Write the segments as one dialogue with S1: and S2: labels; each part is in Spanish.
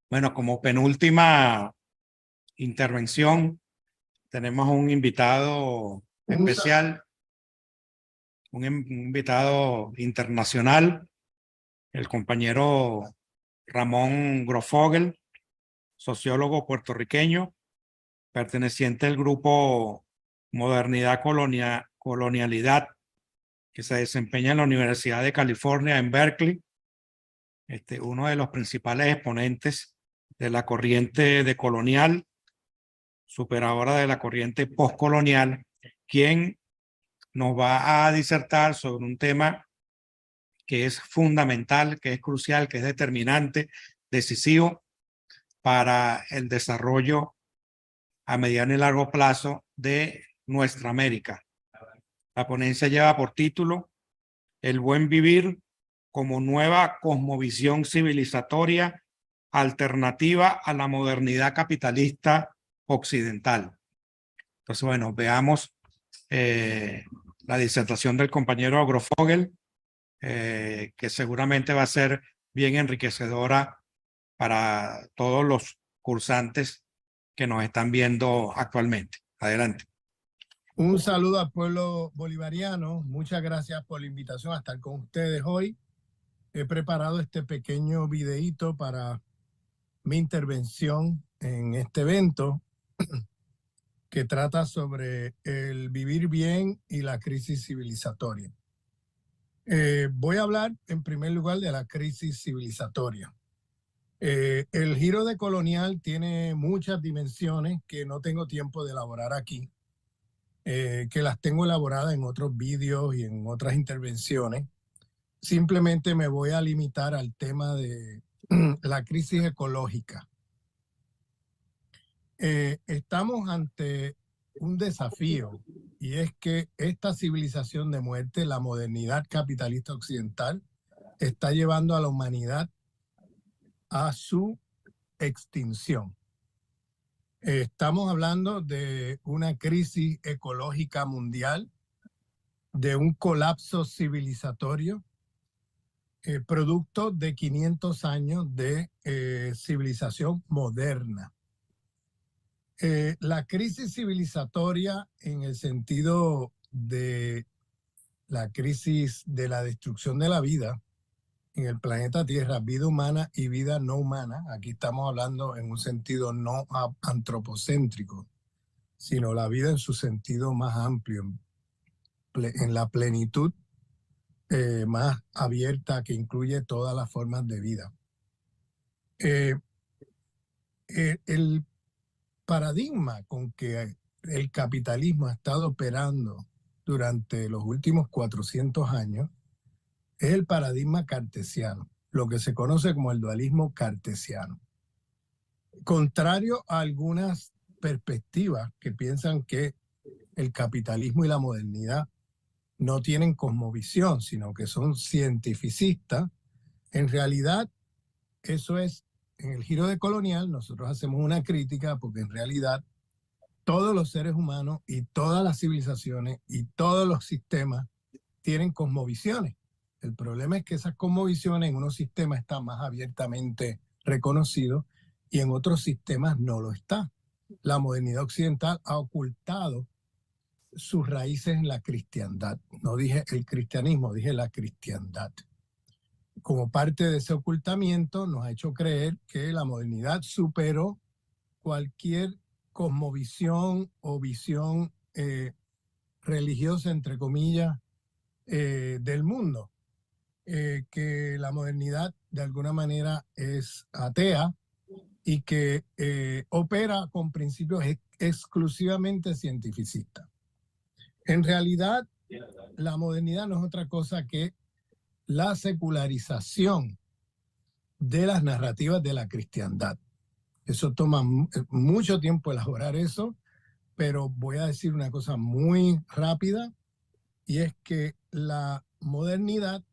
S1: Bueno, como penúltima intervención, tenemos un invitado especial, un invitado internacional, el compañero Ramón Grofogel, sociólogo puertorriqueño, perteneciente al grupo Modernidad Colonialidad, que se desempeña en la Universidad de California en Berkeley, uno de los principales exponentes de la corriente decolonial, superadora de la corriente postcolonial, quien nos va a disertar sobre un tema que es fundamental, que es crucial, que es determinante, decisivo para el desarrollo a mediano y largo plazo de nuestra América. La ponencia lleva por título El buen vivir como nueva cosmovisión civilizatoria alternativa a la modernidad capitalista occidental. Entonces, bueno, veamos la disertación del compañero Grofogel, que seguramente va a ser bien enriquecedora para todos los cursantes que nos están viendo actualmente. Adelante.
S2: Un saludo al pueblo bolivariano. Muchas gracias por la invitación a estar con ustedes hoy. He preparado este pequeño videíto para mi intervención en este evento que trata sobre el vivir bien y la crisis civilizatoria. Voy a hablar en primer lugar de la crisis civilizatoria. El giro decolonial tiene muchas dimensiones que no tengo tiempo de elaborar aquí, que las tengo elaboradas en otros vídeos y en otras intervenciones. Simplemente me voy a limitar al tema de la crisis ecológica. Estamos ante un desafío, y es que esta civilización de muerte, la modernidad capitalista occidental, está llevando a la humanidad a su extinción. Estamos hablando de una crisis ecológica mundial, de un colapso civilizatorio, producto de 500 años de civilización moderna. La crisis civilizatoria, en el sentido de la crisis de la destrucción de la vida en el planeta Tierra, vida humana y vida no humana, aquí estamos hablando en un sentido no antropocéntrico, sino la vida en su sentido más amplio, en la plenitud más abierta que incluye todas las formas de vida. El paradigma con que el capitalismo ha estado operando durante los últimos 400 años es el paradigma cartesiano, lo que se conoce como el dualismo cartesiano. Contrario a algunas perspectivas que piensan que el capitalismo y la modernidad no tienen cosmovisión, sino que son cientificistas, en realidad eso es, en el giro decolonial nosotros hacemos una crítica porque en realidad todos los seres humanos y todas las civilizaciones y todos los sistemas tienen cosmovisiones. El problema es que esas cosmovisiones en unos sistemas están más abiertamente reconocidos y en otros sistemas no lo está. La modernidad occidental ha ocultado sus raíces en la cristiandad. No dije el cristianismo, dije la cristiandad. Como parte de ese ocultamiento nos ha hecho creer que la modernidad superó cualquier cosmovisión o visión religiosa, entre comillas, del mundo. Que la modernidad de alguna manera es atea y que opera con principios exclusivamente cientificistas. En realidad, la modernidad no es otra cosa que la secularización de las narrativas de la cristiandad. Eso toma mucho tiempo elaborar eso, pero voy a decir una cosa muy rápida, y es que la modernidad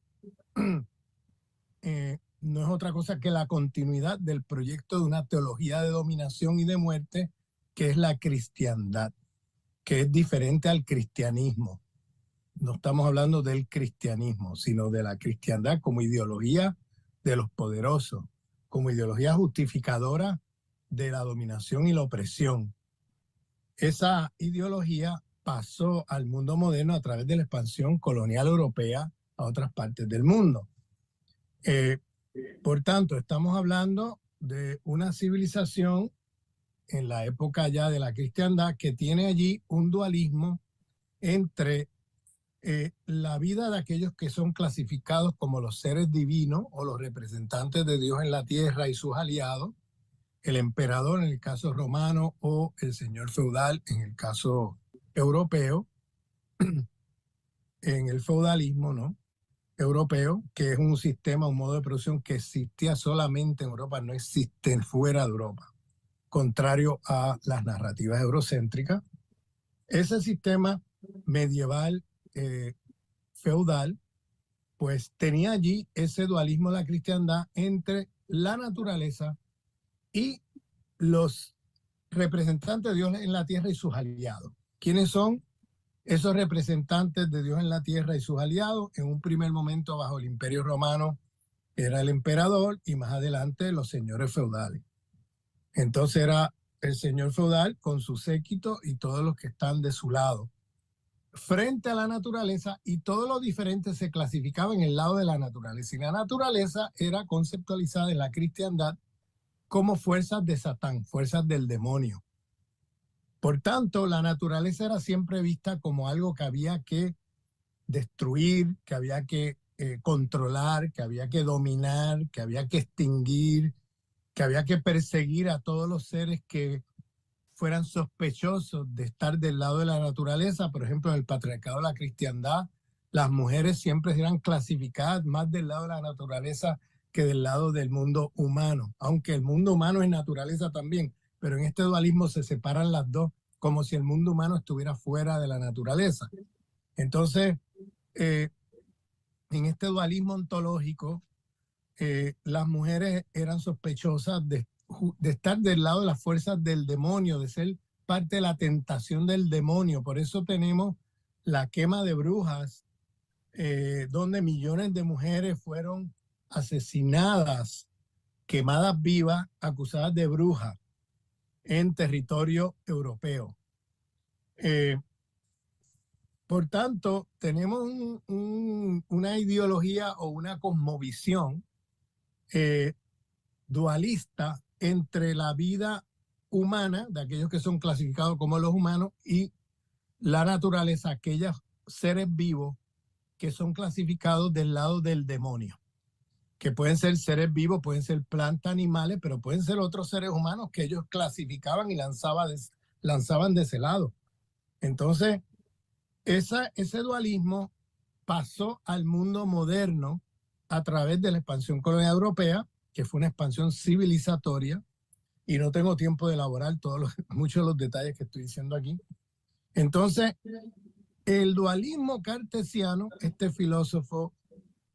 S2: no es otra cosa que la continuidad del proyecto de una teología de dominación y de muerte que es la cristiandad, que es diferente al cristianismo. No estamos hablando del cristianismo, sino de la cristiandad como ideología de los poderosos, como ideología justificadora de la dominación y la opresión. Esa ideología pasó al mundo moderno a través de la expansión colonial europea a otras partes del mundo. Por tanto, estamos hablando de una civilización en la época ya de la cristiandad que tiene allí un dualismo entre la vida de aquellos que son clasificados como los seres divinos o los representantes de Dios en la tierra y sus aliados, el emperador en el caso romano o el señor feudal en el caso europeo, en el feudalismo, ¿no?, europeo, que es un sistema, un modo de producción que existía solamente en Europa, no existe fuera de Europa, contrario a las narrativas eurocéntricas. Ese sistema medieval feudal, pues tenía allí ese dualismo de la cristiandad entre la naturaleza y los representantes de Dios en la tierra y sus aliados. ¿Quiénes son esos representantes de Dios en la tierra y sus aliados? En un primer momento, bajo el Imperio Romano, era el emperador y más adelante los señores feudales. Entonces era el señor feudal con su séquito y todos los que están de su lado, frente a la naturaleza, y todo lo diferente se clasificaba en el lado de la naturaleza. Y la naturaleza era conceptualizada en la cristiandad como fuerzas de Satán, fuerzas del demonio. Por tanto, la naturaleza era siempre vista como algo que había que destruir, que había que controlar, que había que dominar, que había que extinguir, que había que perseguir a todos los seres que fueran sospechosos de estar del lado de la naturaleza. Por ejemplo, en el patriarcado de la cristiandad, las mujeres siempre eran clasificadas más del lado de la naturaleza que del lado del mundo humano, aunque el mundo humano es naturaleza también, pero en este dualismo se separan las dos, como si el mundo humano estuviera fuera de la naturaleza. Entonces, en este dualismo ontológico, las mujeres eran sospechosas de estar del lado de las fuerzas del demonio, de ser parte de la tentación del demonio. Por eso tenemos la quema de brujas, donde millones de mujeres fueron asesinadas, quemadas vivas, acusadas de brujas en territorio europeo. Por tanto, tenemos una ideología o una cosmovisión dualista entre la vida humana, de aquellos que son clasificados como los humanos, y la naturaleza, aquellos seres vivos que son clasificados del lado del demonio, que pueden ser seres vivos, pueden ser plantas, animales, pero pueden ser otros seres humanos que ellos clasificaban y lanzaban de ese lado. Entonces, ese dualismo pasó al mundo moderno a través de la expansión colonial europea, que fue una expansión civilizatoria, y no tengo tiempo de elaborar muchos de los detalles que estoy diciendo aquí. Entonces, el dualismo cartesiano, este filósofo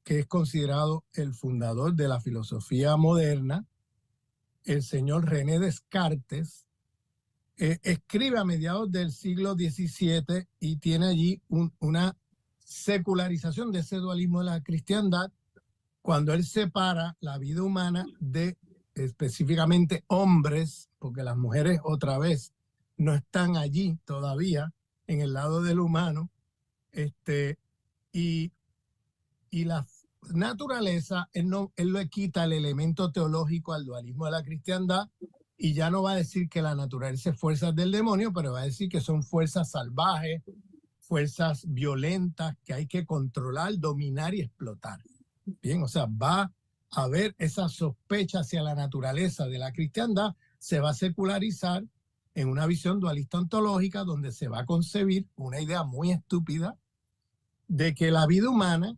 S2: que es considerado el fundador de la filosofía moderna, el señor René Descartes, escribe a mediados del siglo XVII y tiene allí una secularización de ese dualismo de la cristiandad, cuando él separa la vida humana de específicamente hombres, porque las mujeres otra vez no están allí todavía en el lado del humano, y la naturaleza, él le quita el elemento teológico al dualismo de la cristiandad, y ya no va a decir que la naturaleza es fuerzas del demonio, pero va a decir que son fuerzas salvajes, fuerzas violentas que hay que controlar, dominar y explotar. Bien, o sea, va a haber esa sospecha hacia la naturaleza de la cristiandad, se va a secularizar en una visión dualista ontológica, donde se va a concebir una idea muy estúpida de que la vida humana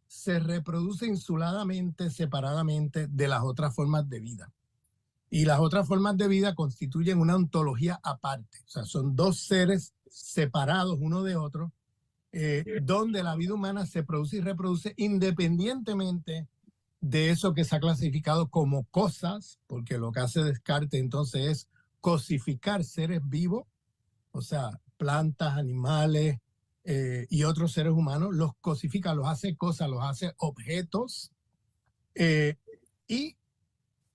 S2: se reproduce insuladamente, separadamente de las otras formas de vida. Y las otras formas de vida constituyen una ontología aparte. O sea, son dos seres separados uno de otro, donde la vida humana se produce y reproduce independientemente de eso que se ha clasificado como cosas, porque lo que hace Descartes entonces es cosificar seres vivos, o sea, plantas, animales y otros seres humanos, los cosifica, los hace cosas, los hace objetos, y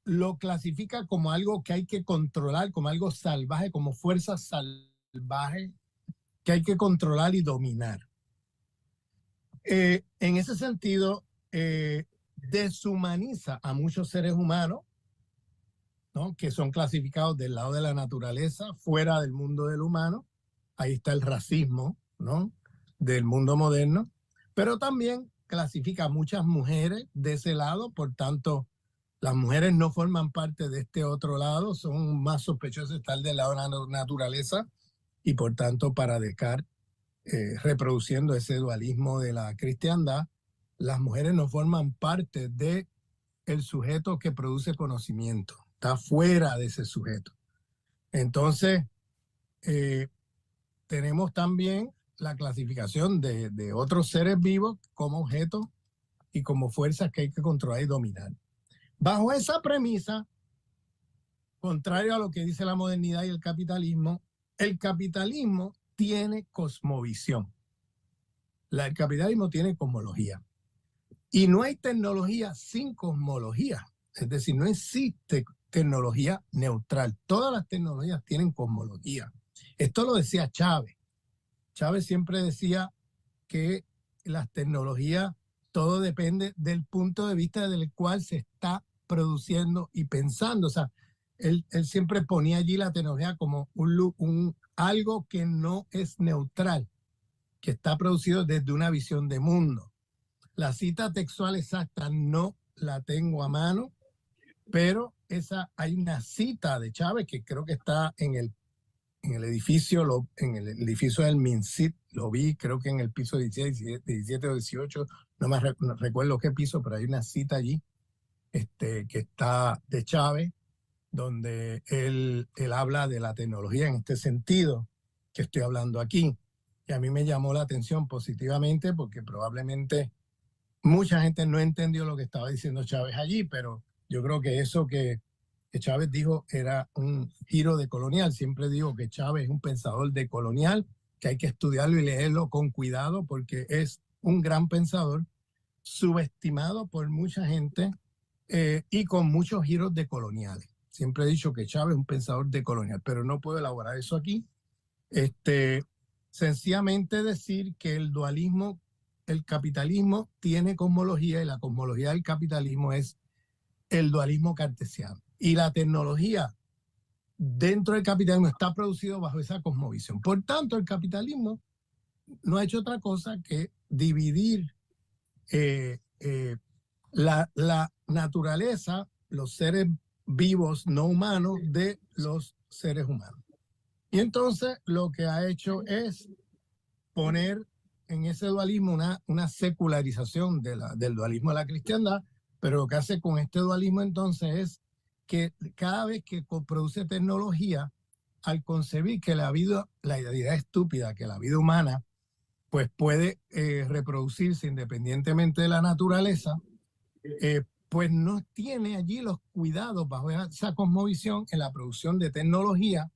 S2: lo clasifica como algo que hay que controlar, como algo salvaje, como fuerza salvaje que hay que controlar y dominar. En ese sentido, deshumaniza a muchos seres humanos, ¿no? Que son clasificados del lado de la naturaleza, fuera del mundo del humano. Ahí está el racismo, ¿no? Del mundo moderno, pero también clasifica a muchas mujeres de ese lado, por tanto, las mujeres no forman parte de este otro lado, son más sospechosas de estar del lado de la naturaleza y por tanto para Descartes, reproduciendo ese dualismo de la cristiandad, las mujeres no forman parte de el sujeto que produce conocimiento, está fuera de ese sujeto. Entonces, tenemos también la clasificación de otros seres vivos como objetos y como fuerzas que hay que controlar y dominar. Bajo esa premisa, contrario a lo que dice la modernidad y el capitalismo tiene cosmovisión. El capitalismo tiene cosmología. Y no hay tecnología sin cosmología. Es decir, no existe tecnología neutral. Todas las tecnologías tienen cosmología. Esto lo decía Chávez. Chávez siempre decía que las tecnologías, todo depende del punto de vista del cual se está produciendo y pensando. O sea, él siempre ponía allí la tecnología como algo que no es neutral, que está producido desde una visión de mundo. La cita textual exacta no la tengo a mano, pero hay una cita de Chávez que creo que está en el edificio, en el edificio del MinSit, lo vi, creo que en el piso 17 o 18, no recuerdo qué piso, pero hay una cita allí que está de Chávez, donde él habla de la tecnología en este sentido que estoy hablando aquí. Y a mí me llamó la atención positivamente porque probablemente mucha gente no entendió lo que estaba diciendo Chávez allí, pero yo creo que eso que Chávez dijo era un giro decolonial. Siempre digo que Chávez es un pensador decolonial, que hay que estudiarlo y leerlo con cuidado porque es un gran pensador, subestimado por mucha gente y con muchos giros decoloniales. Siempre he dicho que Chávez es un pensador decolonial, pero no puedo elaborar eso aquí. Sencillamente decir que el dualismo, el capitalismo tiene cosmología y la cosmología del capitalismo es el dualismo cartesiano. Y la tecnología dentro del capitalismo está producido bajo esa cosmovisión. Por tanto, el capitalismo no ha hecho otra cosa que dividir la naturaleza, los seres vivos no humanos de los seres humanos. Y entonces lo que ha hecho es poner en ese dualismo una secularización del dualismo de la cristiandad, pero lo que hace con este dualismo entonces es que cada vez que produce tecnología, al concebir que la idea estúpida, que la vida humana pues puede reproducirse independientemente de la naturaleza, pues no tiene allí los cuidados bajo esa cosmovisión en la producción de tecnología,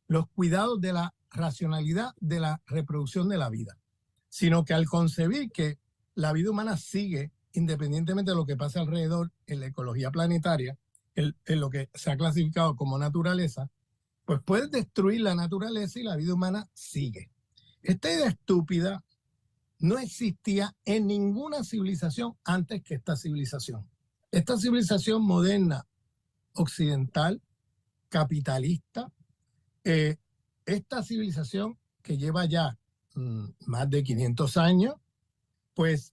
S2: los cuidados de la racionalidad de la reproducción de la vida, sino que al concebir que la vida humana sigue independientemente de lo que pase alrededor en la ecología planetaria, en lo que se ha clasificado como naturaleza, pues puedes destruir la naturaleza y la vida humana sigue. Esta idea estúpida no existía en ninguna civilización antes que esta civilización. Esta civilización moderna, occidental, capitalista, esta civilización que lleva ya más de 500 años, pues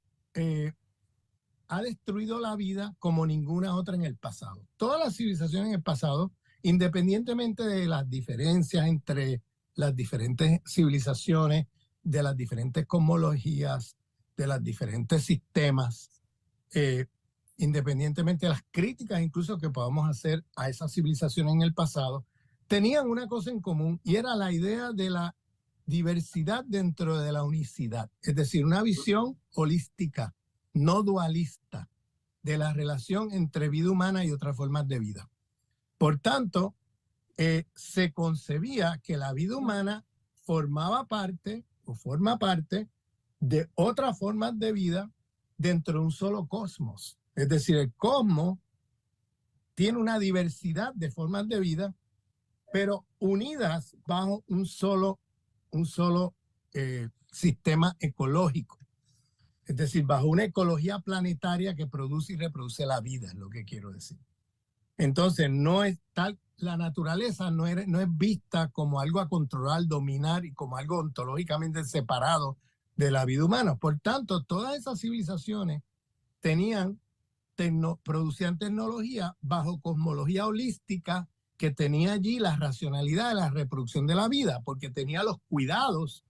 S2: ha destruido la vida como ninguna otra en el pasado. Todas las civilizaciones en el pasado, independientemente de las diferencias entre las diferentes civilizaciones, de las diferentes cosmologías, de los diferentes sistemas, independientemente de las críticas incluso que podamos hacer a esas civilizaciones en el pasado, tenían una cosa en común y era la idea de la diversidad dentro de la unicidad, es decir, una visión holística, no dualista, de la relación entre vida humana y otras formas de vida. Por tanto, se concebía que la vida humana formaba parte o forma parte de otras formas de vida dentro de un solo cosmos. Es decir, el cosmos tiene una diversidad de formas de vida, pero unidas bajo un solo sistema ecológico. Es decir, bajo una ecología planetaria que produce y reproduce la vida, es lo que quiero decir. Entonces, no es tal, la naturaleza no es vista como algo a controlar, dominar y como algo ontológicamente separado de la vida humana. Por tanto, todas esas civilizaciones producían tecnología bajo cosmología holística que tenía allí la racionalidad de la reproducción de la vida, porque tenía los cuidados,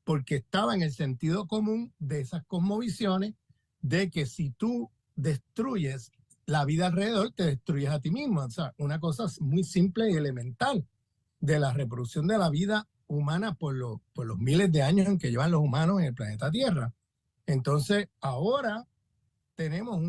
S2: porque estaba en el sentido común de esas cosmovisiones de que si tú destruyes la vida alrededor, te destruyes a ti mismo. O sea, una cosa muy simple y elemental de la reproducción de la vida humana por los miles de años en que llevan los humanos en el planeta Tierra. Entonces, ahora tenemos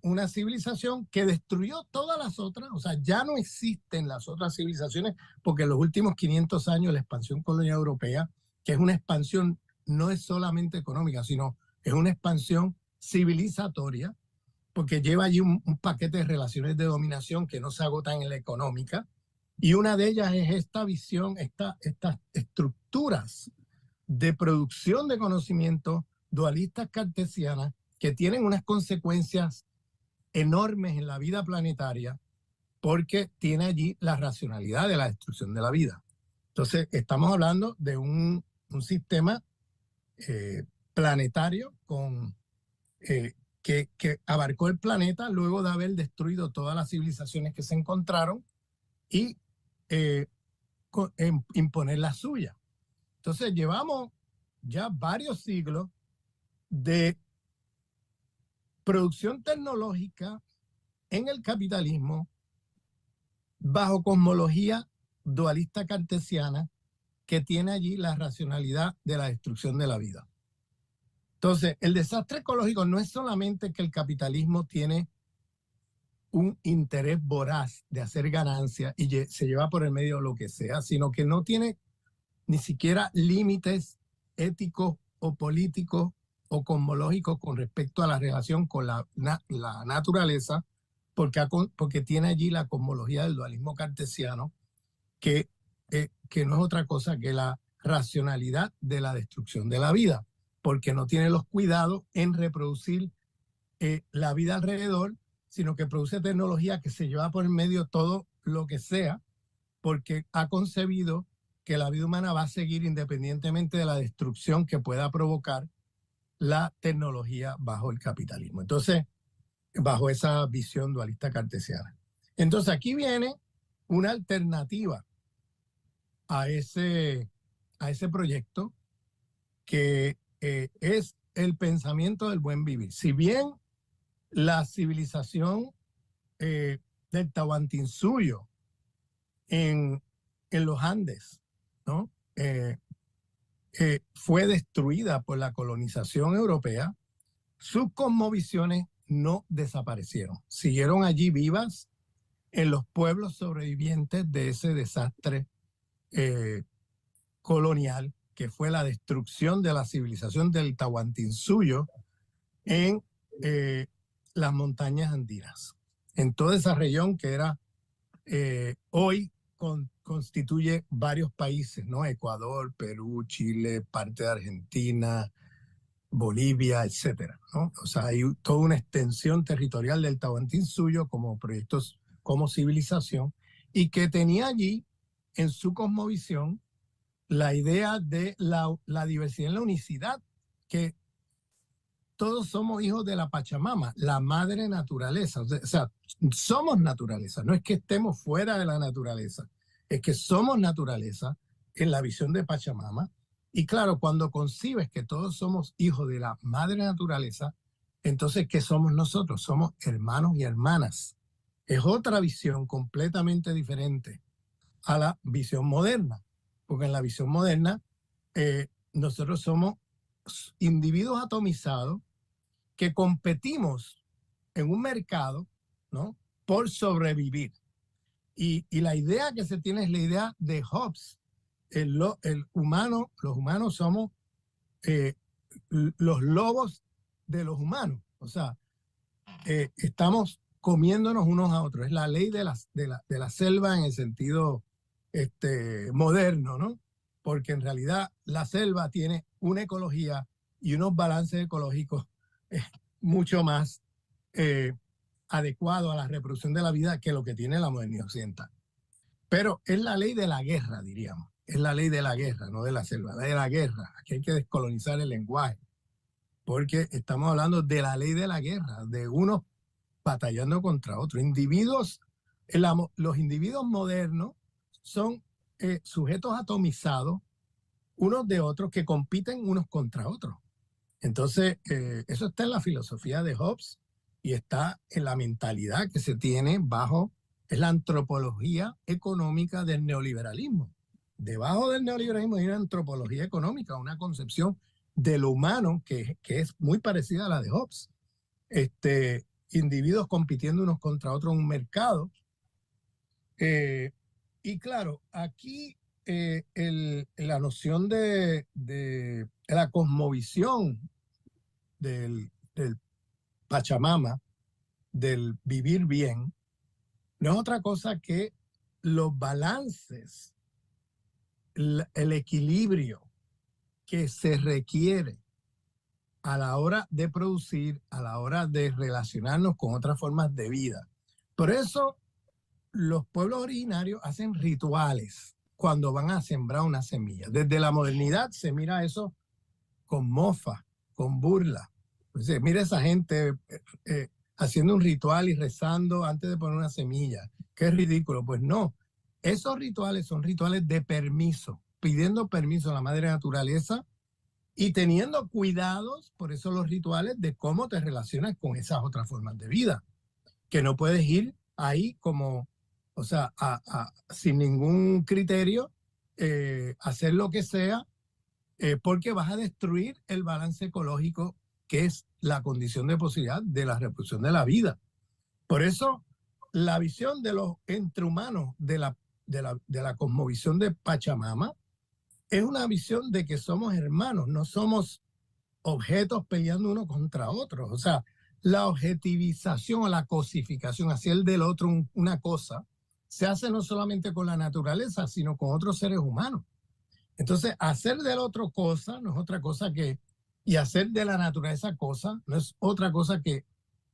S2: una civilización que destruyó todas las otras, o sea, ya no existen las otras civilizaciones, porque en los últimos 500 años la expansión colonial europea, que es una expansión no es solamente económica, sino es una expansión civilizatoria, porque lleva allí un paquete de relaciones de dominación que no se agotan en la económica, y una de ellas es esta visión, estas estructuras de producción de conocimiento dualistas cartesianas que tienen unas consecuencias enormes en la vida planetaria porque tiene allí la racionalidad de la destrucción de la vida. Entonces, estamos hablando de un sistema planetario que abarcó el planeta luego de haber destruido todas las civilizaciones que se encontraron y imponer la suya. Entonces, llevamos ya varios siglos de producción tecnológica en el capitalismo bajo cosmología dualista cartesiana que tiene allí la racionalidad de la destrucción de la vida. Entonces, el desastre ecológico no es solamente que el capitalismo tiene un interés voraz de hacer ganancias y se lleva por el medio lo que sea, sino que no tiene ni siquiera límites éticos o políticos o cosmológicos con respecto a la relación con la naturaleza, porque tiene allí la cosmología del dualismo cartesiano, que no es otra cosa que la racionalidad de la destrucción de la vida, porque no tiene los cuidados en reproducir la vida alrededor, sino que produce tecnología que se lleva por el medio todo lo que sea, porque ha concebido que la vida humana va a seguir independientemente de la destrucción que pueda provocar la tecnología bajo el capitalismo. Entonces, bajo esa visión dualista cartesiana. Entonces, aquí viene una alternativa a ese proyecto que es el pensamiento del buen vivir. Si bien la civilización del Tahuantinsuyo en los Andes, ¿no? Fue destruida por la colonización europea, sus cosmovisiones no desaparecieron. Siguieron allí vivas en los pueblos sobrevivientes de ese desastre colonial, que fue la destrucción de la civilización del Tahuantinsuyo en las montañas andinas. En toda esa región que era hoy constituye varios países, ¿no? Ecuador, Perú, Chile, parte de Argentina, Bolivia, etcétera, ¿no? O sea, hay toda una extensión territorial del Tahuantinsuyo como proyectos, como civilización, y que tenía allí en su cosmovisión la idea de la diversidad en la unicidad, que todos somos hijos de la Pachamama, la madre naturaleza. O sea, somos naturaleza, no es que estemos fuera de la naturaleza, es que somos naturaleza en la visión de Pachamama. Y claro, cuando concibes que todos somos hijos de la madre naturaleza, entonces, ¿qué somos nosotros? Somos hermanos y hermanas. Es otra visión completamente diferente a la visión moderna, porque en la visión moderna nosotros somos individuos atomizados que competimos en un mercado, ¿no? Por sobrevivir. Y la idea que se tiene es la idea de Hobbes. Los humanos somos los lobos de los humanos. O sea, estamos comiéndonos unos a otros. Es la ley de la selva en el sentido moderno, ¿no? Porque en realidad la selva tiene una ecología y unos balances ecológicos mucho más adecuados a la reproducción de la vida que lo que tiene la modernidad occidental. Pero es la ley de la guerra, diríamos. Es la ley de la guerra, no de la selva, la de la guerra. Aquí hay que descolonizar el lenguaje, porque estamos hablando de la ley de la guerra, de unos batallando contra otros. Los individuos modernos son sujetos atomizados unos de otros que compiten unos contra otros. Entonces, eso está en la filosofía de Hobbes y está en la mentalidad que se tiene es la antropología económica del neoliberalismo. Debajo del neoliberalismo hay una antropología económica, una concepción de lo humano que es muy parecida a la de Hobbes. Individuos compitiendo unos contra otros en un mercado. Y claro, aquí la noción de la cosmovisión del Pachamama, del vivir bien, no es otra cosa que los balances, el equilibrio que se requiere a la hora de producir, a la hora de relacionarnos con otras formas de vida. Por eso los pueblos originarios hacen rituales cuando van a sembrar una semilla. Desde la modernidad se mira eso con mofa, con burla. Entonces, mira esa gente haciendo un ritual y rezando antes de poner una semilla. Qué ridículo. Pues no, esos rituales son rituales de permiso, pidiendo permiso a la madre naturaleza y teniendo cuidados, por eso los rituales, de cómo te relacionas con esas otras formas de vida. Que no puedes ir ahí como, o sea, sin ningún criterio, hacer lo que sea, porque vas a destruir el balance ecológico, que es la condición de posibilidad de la reproducción de la vida. Por eso, la visión de los entrehumanos de la cosmovisión de Pachamama es una visión de que somos hermanos, no somos objetos peleando uno contra otro. O sea, la objetivización o la cosificación, hacia el del otro una cosa, se hace no solamente con la naturaleza, sino con otros seres humanos. Entonces, hacer del otro cosa no es otra cosa y hacer de la naturaleza cosa no es otra cosa que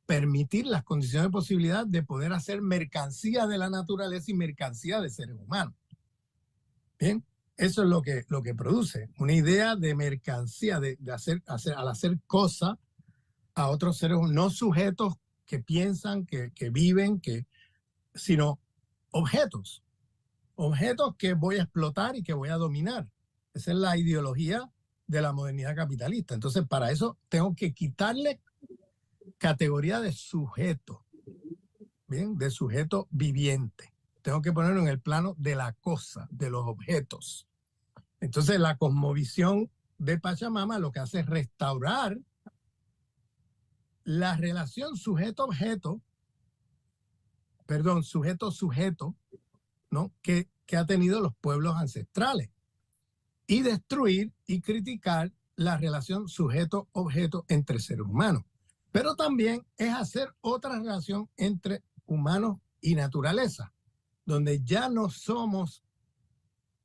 S2: permitir las condiciones de posibilidad de poder hacer mercancía de la naturaleza y mercancía de seres humanos. Bien, eso es lo que produce una idea de mercancía, al hacer cosa a otros seres, no sujetos que piensan, que viven, sino objetos que voy a explotar y que voy a dominar. Esa es la ideología de la modernidad capitalista. Entonces, para eso tengo que quitarle categoría de sujeto, ¿bien? De sujeto viviente. Tengo que ponerlo en el plano de la cosa, de los objetos. Entonces, la cosmovisión de Pachamama lo que hace es restaurar la relación sujeto-objeto, sujeto-sujeto, ¿no? que ha tenido los pueblos ancestrales, y destruir y criticar la relación sujeto-objeto entre seres humanos. Pero también es hacer otra relación entre humanos y naturaleza, donde ya no somos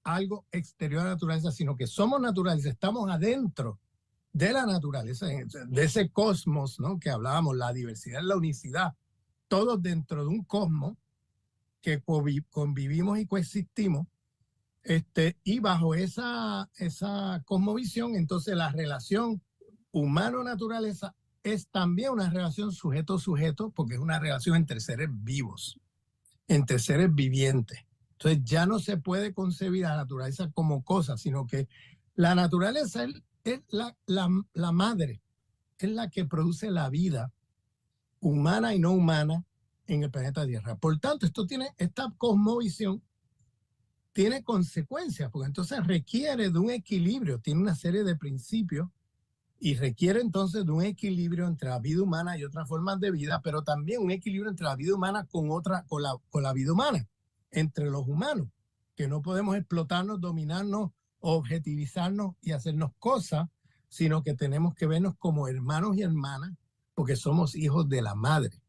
S2: algo exterior a la naturaleza, sino que somos naturaleza, estamos adentro de la naturaleza, de ese cosmos, ¿no? Que hablábamos, la diversidad, la unicidad, todos dentro de un cosmos que convivimos y coexistimos, y bajo esa cosmovisión, entonces la relación humano-naturaleza es también una relación sujeto-sujeto, porque es una relación entre seres vivos, entre seres vivientes. Entonces ya no se puede concebir a la naturaleza como cosa, sino que la naturaleza es la madre, es la que produce la vida humana y no humana en el planeta Tierra. Por tanto, esta cosmovisión tiene consecuencias, porque entonces requiere de un equilibrio, tiene una serie de principios y requiere entonces de un equilibrio entre la vida humana y otras formas de vida, pero también un equilibrio entre la vida humana con la vida humana, entre los humanos, que no podemos explotarnos, dominarnos, objetivizarnos y hacernos cosas, sino que tenemos que vernos como hermanos y hermanas, porque somos hijos de la madre.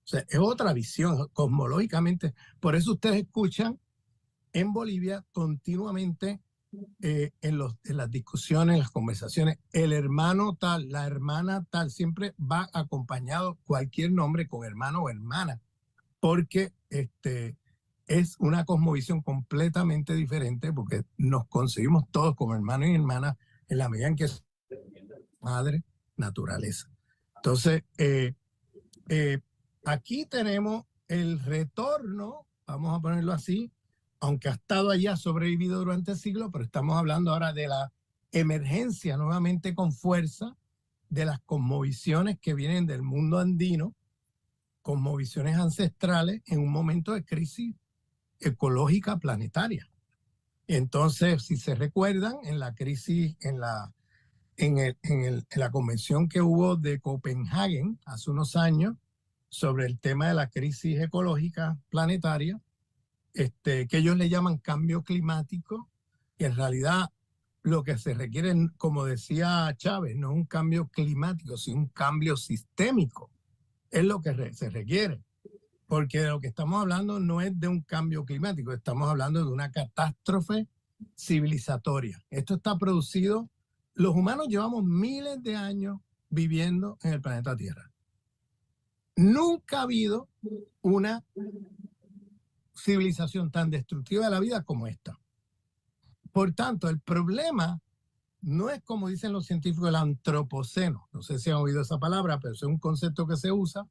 S2: O sea, es otra visión cosmológicamente. Por eso ustedes escuchan en Bolivia continuamente en las discusiones, en las conversaciones, el hermano tal, la hermana tal, siempre va acompañado cualquier nombre con hermano o hermana, porque es una cosmovisión completamente diferente, porque nos concebimos todos como hermanos y hermanas en la medida en que es madre naturaleza. Entonces, aquí tenemos el retorno, vamos a ponerlo así, aunque ha estado allá, ha sobrevivido durante siglos, pero estamos hablando ahora de la emergencia nuevamente con fuerza de las cosmovisiones que vienen del mundo andino, cosmovisiones ancestrales en un momento de crisis ecológica planetaria. Entonces, si se recuerdan, en la crisis, en la convención que hubo de Copenhague hace unos años sobre el tema de la crisis ecológica planetaria, que ellos le llaman cambio climático, y en realidad lo que se requiere, como decía Chávez, no es un cambio climático, sino un cambio sistémico. Es lo que se requiere, porque de lo que estamos hablando no es de un cambio climático, estamos hablando de una catástrofe civilizatoria. Esto está producido, los humanos llevamos miles de años viviendo en el planeta Tierra. Nunca ha habido una civilización tan destructiva de la vida como esta. Por tanto, el problema no es, como dicen los científicos, el antropoceno. No sé si han oído esa palabra, pero es un concepto que se usa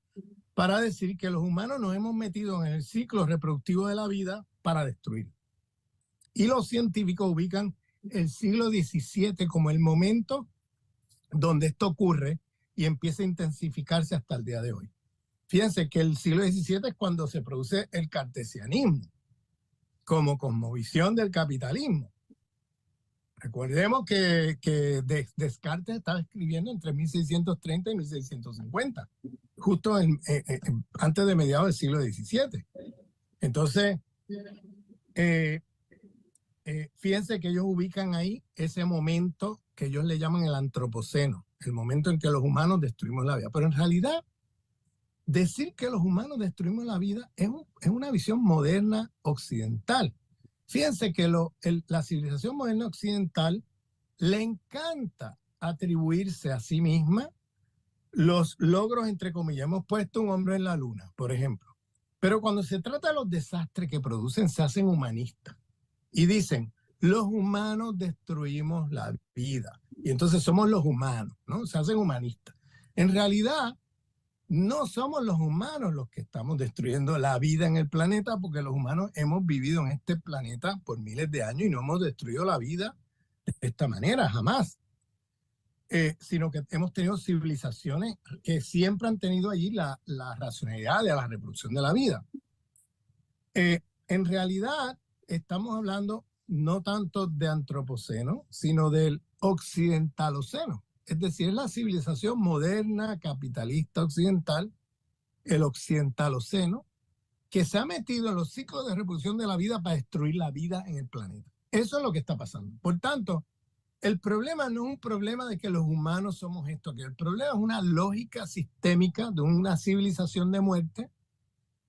S2: para decir que los humanos nos hemos metido en el ciclo reproductivo de la vida para destruir. Y los científicos ubican el siglo XVII como el momento donde esto ocurre y empieza a intensificarse hasta el día de hoy. Fíjense que el siglo XVII es cuando se produce el cartesianismo como cosmovisión del capitalismo. Recordemos que Descartes estaba escribiendo entre 1630 y 1650, justo antes de mediados del siglo XVII. Entonces, fíjense que ellos ubican ahí ese momento que ellos le llaman el antropoceno, el momento en que los humanos destruimos la vida. Pero en realidad, decir que los humanos destruimos la vida es una visión moderna occidental. Fíjense que la civilización moderna occidental le encanta atribuirse a sí misma los logros, entre comillas. Hemos puesto un hombre en la luna, por ejemplo. Pero cuando se trata de los desastres que producen, se hacen humanistas. Y dicen, los humanos destruimos la vida. Y entonces somos los humanos, ¿no? Se hacen humanistas. En realidad, no somos los humanos los que estamos destruyendo la vida en el planeta, porque los humanos hemos vivido en este planeta por miles de años y no hemos destruido la vida de esta manera, jamás. Sino que hemos tenido civilizaciones que siempre han tenido allí la racionalidad de la reproducción de la vida. En realidad, estamos hablando no tanto de antropoceno, sino del occidentaloceno. Es decir, es la civilización moderna, capitalista occidental, el occidentaloceno, que se ha metido en los ciclos de reproducción de la vida para destruir la vida en el planeta. Eso es lo que está pasando. Por tanto, el problema no es un problema de que los humanos somos esto, que el problema es una lógica sistémica de una civilización de muerte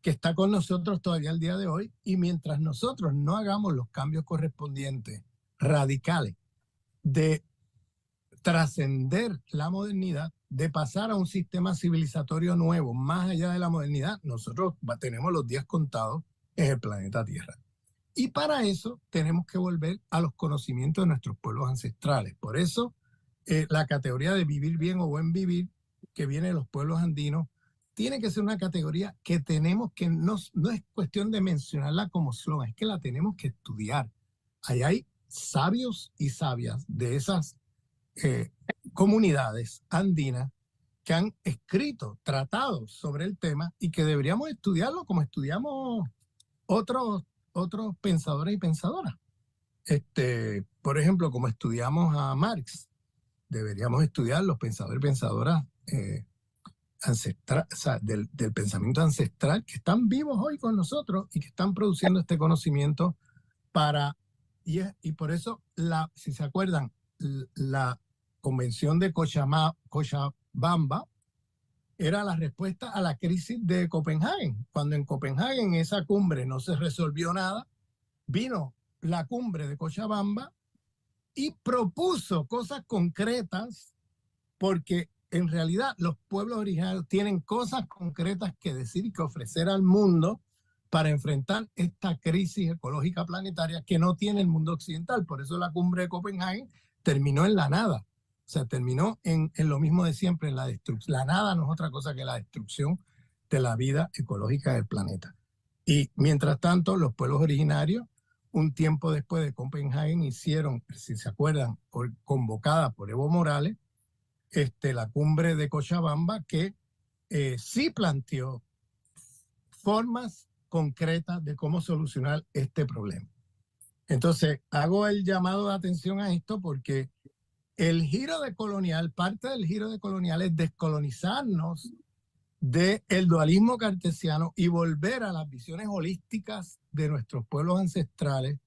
S2: que está con nosotros todavía al día de hoy, y mientras nosotros no hagamos los cambios correspondientes, radicales, de trascender la modernidad, de pasar a un sistema civilizatorio nuevo, más allá de la modernidad, nosotros tenemos los días contados en el planeta Tierra. Y para eso tenemos que volver a los conocimientos de nuestros pueblos ancestrales. Por eso la categoría de vivir bien o buen vivir, que viene de los pueblos andinos, tiene que ser una categoría que tenemos que, no es cuestión de mencionarla como slogan, es que la tenemos que estudiar. Ahí hay sabios y sabias de esas comunidades andinas que han escrito tratados sobre el tema y que deberíamos estudiarlo como estudiamos otros pensadores y pensadoras. Por ejemplo, como estudiamos a Marx, deberíamos estudiar los pensadores y pensadoras ancestral, o sea, del pensamiento ancestral, que están vivos hoy con nosotros y que están produciendo este conocimiento y por eso, si se acuerdan, la convención de Cochabamba era la respuesta a la crisis de Copenhague. Cuando en Copenhague, en esa cumbre, no se resolvió nada, vino la cumbre de Cochabamba y propuso cosas concretas, porque en realidad los pueblos originarios tienen cosas concretas que decir y que ofrecer al mundo para enfrentar esta crisis ecológica planetaria que no tiene el mundo occidental. Por eso la cumbre de Copenhague terminó en la nada. O sea, terminó en lo mismo de siempre, en la destrucción. La nada no es otra cosa que la destrucción de la vida ecológica del planeta. Y mientras tanto, los pueblos originarios, un tiempo después de Copenhague, hicieron, si se acuerdan, convocada por Evo Morales, la cumbre de Cochabamba, que sí planteó formas concretas de cómo solucionar este problema. Entonces, hago el llamado de atención a esto porque el giro de colonial, parte del giro de colonial es descolonizarnos del dualismo cartesiano y volver a las visiones holísticas de nuestros pueblos ancestrales,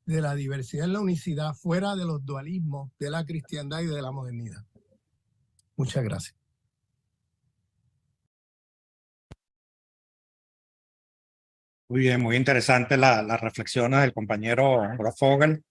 S2: de la diversidad en la unicidad, fuera de los dualismos de la cristiandad y de la modernidad. Muchas gracias.
S1: Muy bien, muy interesante las reflexiones del compañero Grofogel.